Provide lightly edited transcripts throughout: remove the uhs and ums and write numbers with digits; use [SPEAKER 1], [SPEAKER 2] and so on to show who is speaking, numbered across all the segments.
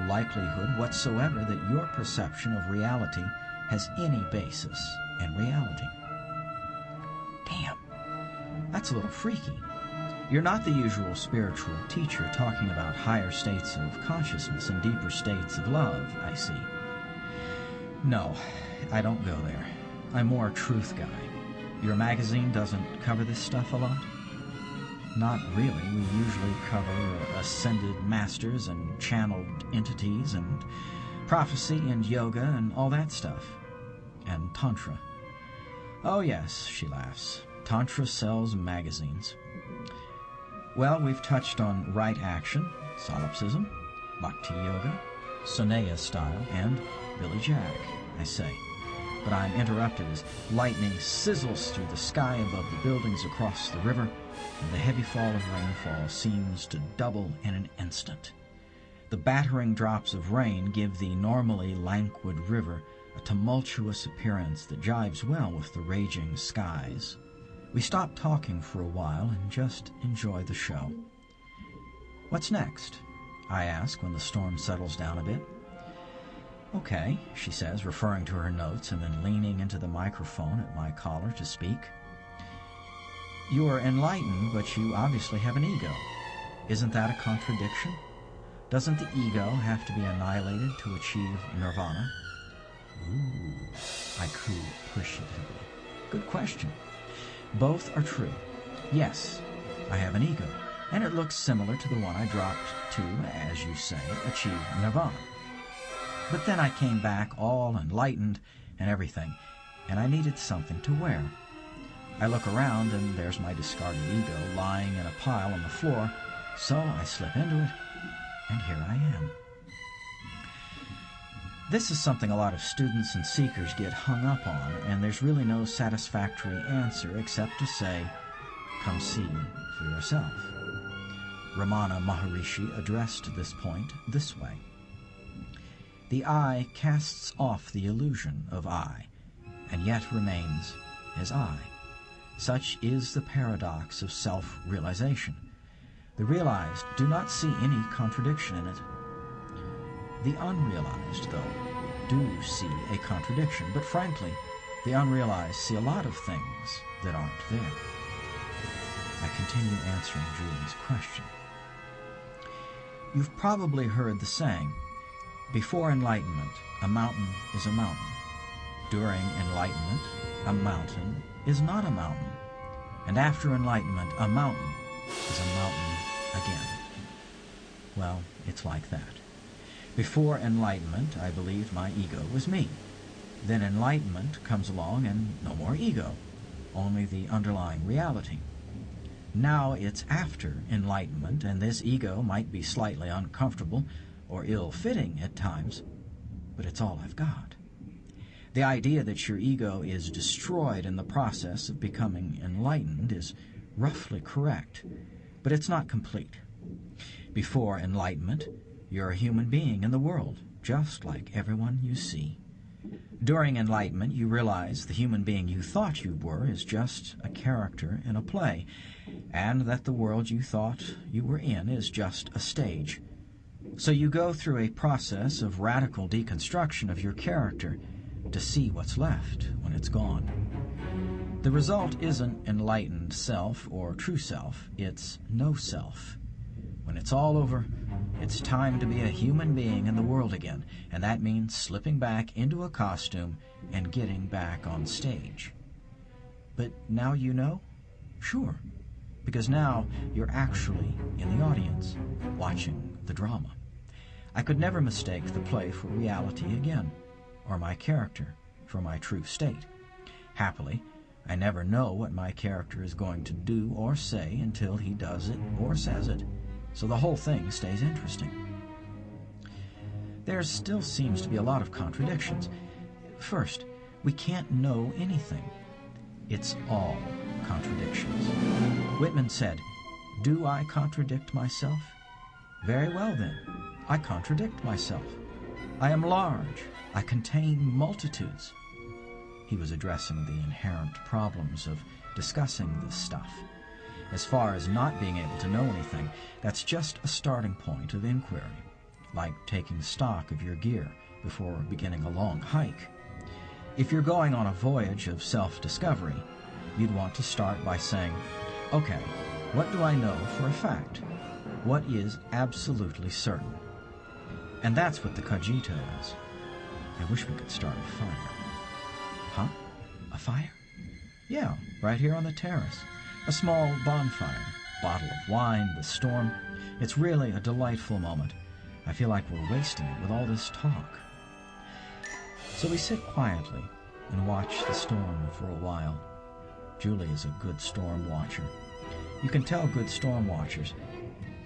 [SPEAKER 1] likelihood whatsoever that your perception of reality has any basis in reality. Damn, that's a little freaky. You're not the usual spiritual teacher talking about higher states of consciousness and deeper states of love, I see. No, I don't go there. I'm more a truth guy. Your magazine doesn't cover this stuff a lot? Not really. We usually cover ascended masters and channeled entities and prophecy and yoga and all that stuff. And Tantra. Oh yes, she laughs. Tantra sells magazines. Well, we've touched on right action, solipsism, bhakti yoga, Soneya style, and Billy Jack, I say. But I'm interrupted as lightning sizzles through the sky above the buildings across the river, and the heavy fall of rainfall seems to double in an instant. The battering drops of rain give the normally languid river a tumultuous appearance that jives well with the raging skies. We stop talking for a while and just enjoy the show. What's next? I ask when the storm settles down a bit. Okay, she says, referring to her notes and then leaning into the microphone at my collar to speak. You are enlightened, but you obviously have an ego. Isn't that a contradiction? Doesn't the ego have to be annihilated to achieve nirvana? Ooh, I coo appreciatively. Good question. Both are true. Yes, I have an ego, and it looks similar to the one I dropped to, as you say, achieve nirvana. But then I came back all enlightened and everything, and I needed something to wear. I look around, and there's my discarded ego lying in a pile on the floor, so I slip into it, and here I am. This is something a lot of students and seekers get hung up on, and there's really no satisfactory answer except to say, come see for yourself. Ramana Maharishi addressed this point this way. The I casts off the illusion of I, and yet remains as I. Such is the paradox of self-realization. The realized do not see any contradiction in it. The unrealized, though, do see a contradiction, but frankly, the unrealized see a lot of things that aren't there. I continue answering Julie's question. You've probably heard the saying, before enlightenment, a mountain is a mountain. During enlightenment, a mountain is not a mountain. And after enlightenment, a mountain is a mountain again. Well, it's like that. Before enlightenment, I believed my ego was me. Then enlightenment comes along and no more ego, only the underlying reality. Now it's after enlightenment, and this ego might be slightly uncomfortable or ill-fitting at times, but it's all I've got. The idea that your ego is destroyed in the process of becoming enlightened is roughly correct, but it's not complete. Before enlightenment, you're a human being in the world, just like everyone you see. During enlightenment, you realize the human being you thought you were is just a character in a play, and that the world you thought you were in is just a stage. So you go through a process of radical deconstruction of your character to see what's left when it's gone. The result isn't enlightened self or true self, it's no self. When it's all over, it's time to be a human being in the world again, and that means slipping back into a costume and getting back on stage. But now you know? Sure, because now you're actually in the audience, watching the drama. I could never mistake the play for reality again, or my character for my true state. Happily, I never know what my character is going to do or say until he does it or says it, so the whole thing stays interesting. There still seems to be a lot of contradictions. First, we can't know anything. It's all contradictions. Whitman said, "Do I contradict myself? Very well then, I contradict myself. I am large. I contain multitudes." He was addressing the inherent problems of discussing this stuff. As far as not being able to know anything, that's just a starting point of inquiry. like taking stock of your gear before beginning a long hike. If you're going on a voyage of self-discovery, you'd want to start by saying, okay, what do I know for a fact? What is absolutely certain? And that's what the cogito is. I wish we could start a fire. Huh? A fire? Yeah, right here on the terrace. A small bonfire, bottle of wine, the storm. It's really a delightful moment. I feel like we're wasting it with all this talk. So we sit quietly and watch the storm for a while. Julie is a good storm watcher. You can tell good storm watchers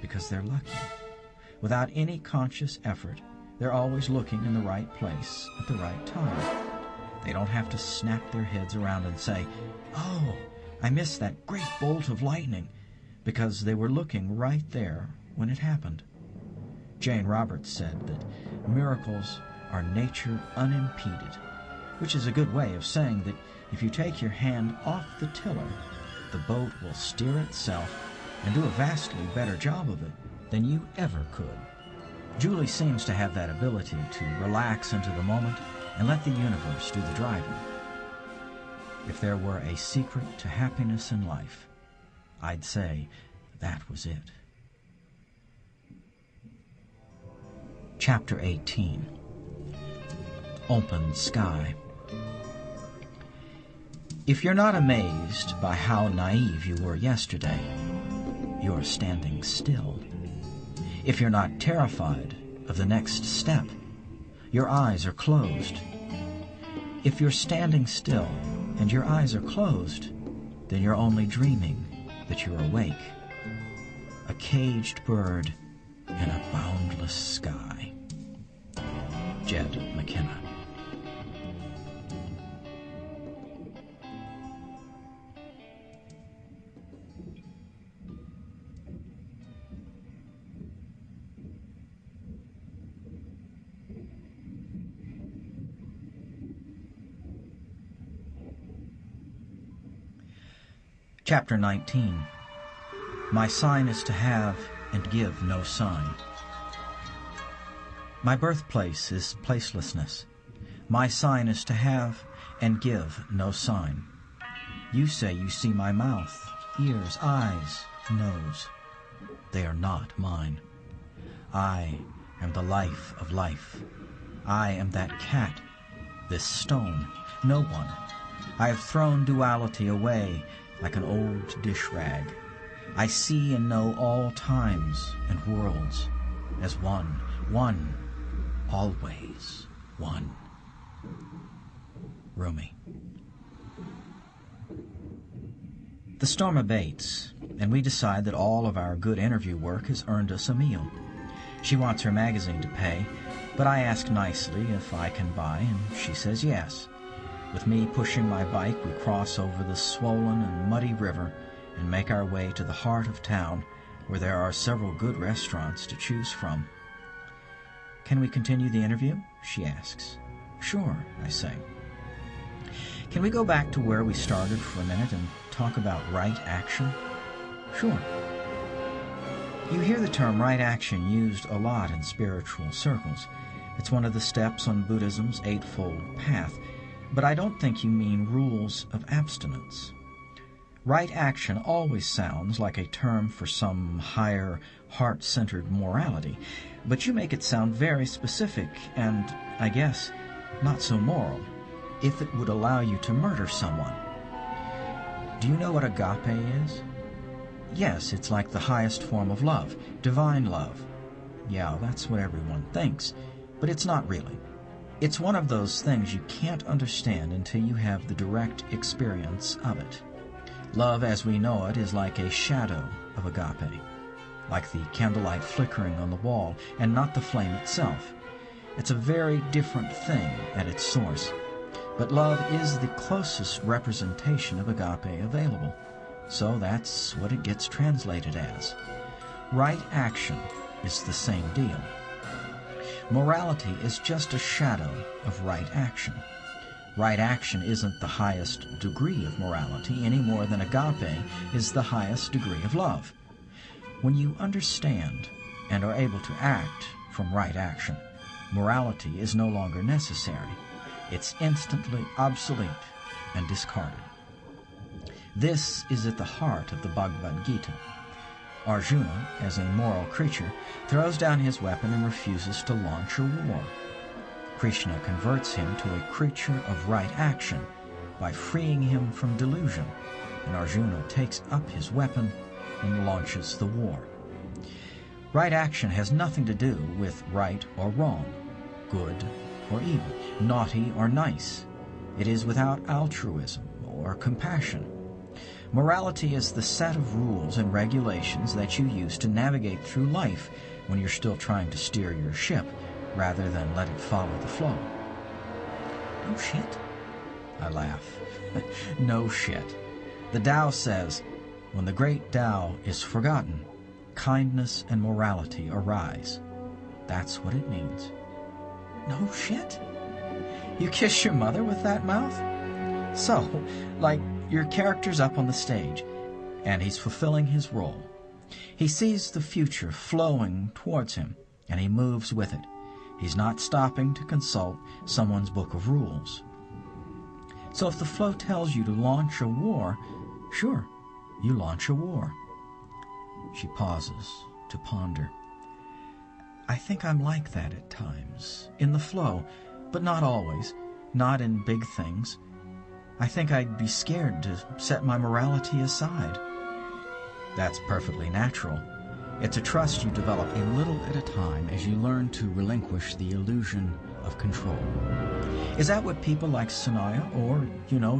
[SPEAKER 1] because they're lucky. Without any conscious effort, they're always looking in the right place at the right time. They don't have to snap their heads around and say, "Oh, I missed that great bolt of lightning," because they were looking right there when it happened. Jane Roberts said that miracles are nature unimpeded, which is a good way of saying that if you take your hand off the tiller, the boat will steer itself and do a vastly better job of it than you ever could. Julie seems to have that ability to relax into the moment and let the universe do the driving. If there were a secret to happiness in life, I'd say that was it. Chapter 18. Open Sky. If you're not amazed by how naive you were yesterday, you're standing still. If you're not terrified of the next step, your eyes are closed. If you're standing still and your eyes are closed, then you're only dreaming that you're awake. A caged bird in a boundless sky. Jed McKenna. Chapter 19. My sign is to have and give no sign. My birthplace is placelessness. My sign is to have and give no sign. You say you see my mouth, ears, eyes, nose. They are not mine. I am the life of life. I am that cat, this stone, no one. I have thrown duality away like an old dish rag. I see and know all times and worlds as one, always one. Rumi. The storm abates, and we decide that all of our good interview work has earned us a meal. She wants her magazine to pay, but I ask nicely if I can buy, and she says yes. With me pushing my bike, we cross over the swollen and muddy river and make our way to the heart of town, where there are several good restaurants to choose from. "Can we continue the interview?" she asks. "Sure," I say. "Can we go back to where we started for a minute and talk about right action?" "Sure." You hear the term right action used a lot in spiritual circles. It's one of the steps on Buddhism's Eightfold Path. But I don't think you mean rules of abstinence. Right action always sounds like a term for some higher, heart-centered morality, but you make it sound very specific and, I guess, not so moral, if it would allow you to murder someone. Do you know what agape is? Yes, it's like the highest form of love, divine love. Yeah, that's what everyone thinks, but it's not really. It's one of those things you can't understand until you have the direct experience of it. Love as we know it is like a shadow of agape, like the candlelight flickering on the wall and not the flame itself. It's a very different thing at its source, but love is the closest representation of agape available, so that's what it gets translated as. Right action is the same deal. Morality is just a shadow of right action. Right action isn't the highest degree of morality any more than agape is the highest degree of love. When you understand and are able to act from right action. Morality is no longer necessary. It's instantly obsolete and discarded. This is at the heart of the Bhagavad Gita. Arjuna, as a moral creature, throws down his weapon and refuses to launch a war. Krishna converts him to a creature of right action by freeing him from delusion, and Arjuna takes up his weapon and launches the war. Right action has nothing to do with right or wrong, good or evil, naughty or nice. It is without altruism or compassion. Morality is the set of rules and regulations that you use to navigate through life when you're still trying to steer your ship rather than let it follow the flow. No shit. I laugh. No shit. The Tao says, when the great Tao is forgotten, kindness and morality arise. That's what it means. No shit? You kiss your mother with that mouth? So, like, your character's up on the stage, and he's fulfilling his role. He sees the future flowing towards him, and he moves with it. He's not stopping to consult someone's book of rules. So if the flow tells you to launch a war, sure, you launch a war. She pauses to ponder. I think I'm like that at times, in the flow, but not always, not in big things. I think I'd be scared to set my morality aside. That's perfectly natural. It's a trust you develop a little at a time as you learn to relinquish the illusion of control. Is that what people like Sanaya or,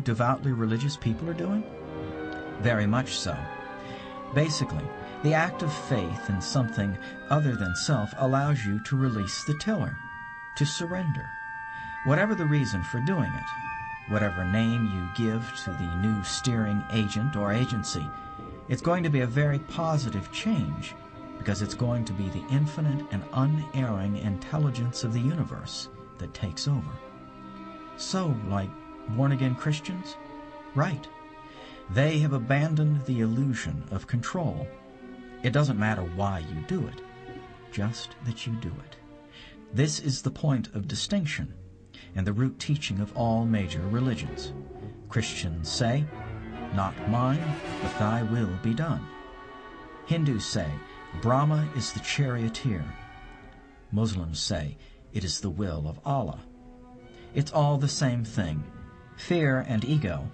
[SPEAKER 1] devoutly religious people are doing? Very much so. Basically, the act of faith in something other than self allows you to release the tiller, to surrender. Whatever the reason for doing it, whatever name you give to the new steering agent or agency, it's going to be a very positive change because it's going to be the infinite and unerring intelligence of the universe that takes over. So, like born-again Christians? Right. They have abandoned the illusion of control. It doesn't matter why you do it, just that you do it. This is the point of distinction and the root teaching of all major religions. Christians say, not mine, but thy will be done. Hindus say, Brahma is the charioteer. Muslims say, it is the will of Allah. It's all the same thing. Fear and ego,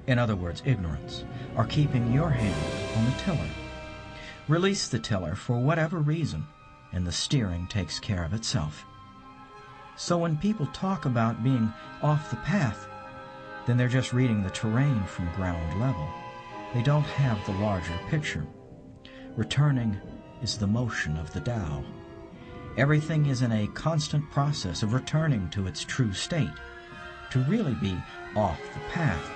[SPEAKER 1] in other words, ignorance, are keeping your hand on the tiller. Release the tiller for whatever reason, and the steering takes care of itself. So when people talk about being off the path, then they're just reading the terrain from ground level. They don't have the larger picture. Returning is the motion of the Tao. Everything is in a constant process of returning to its true state. To really be off the path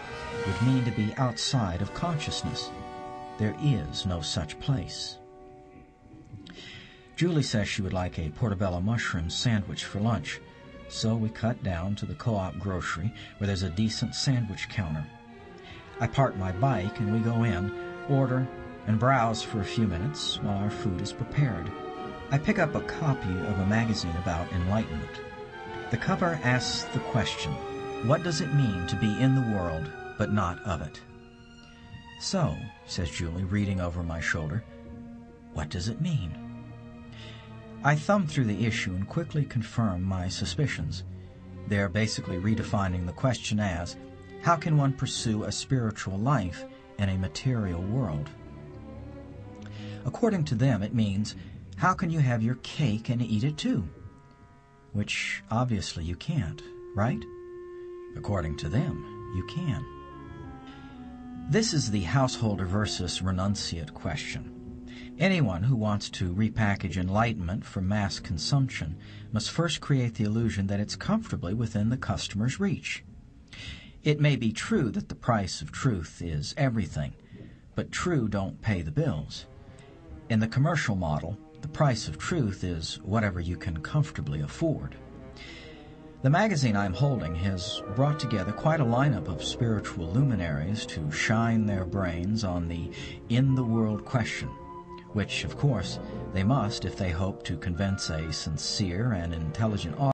[SPEAKER 1] would mean to be outside of consciousness. There is no such place. Julie says she would like a portobello mushroom sandwich for lunch, so we cut down to the co-op grocery where there's a decent sandwich counter. I park my bike and we go in, order, and browse for a few minutes while our food is prepared. I pick up a copy of a magazine about Enlightenment. The cover asks the question, what does it mean to be in the world but not of it? So, says Julie, reading over my shoulder, what does it mean? I thumb through the issue and quickly confirm my suspicions. They're basically redefining the question as, how can one pursue a spiritual life in a material world? According to them, it means, how can you have your cake and eat it too? Which, obviously, you can't, right? According to them, you can. This is the householder versus renunciate question. Anyone who wants to repackage enlightenment for mass consumption must first create the illusion that it's comfortably within the customer's reach. It may be true that the price of truth is everything, but true don't pay the bills. In the commercial model, the price of truth is whatever you can comfortably afford. The magazine I'm holding has brought together quite a lineup of spiritual luminaries to shine their brains on the in-the-world question. which, of course, they must if they hope to convince a sincere and intelligent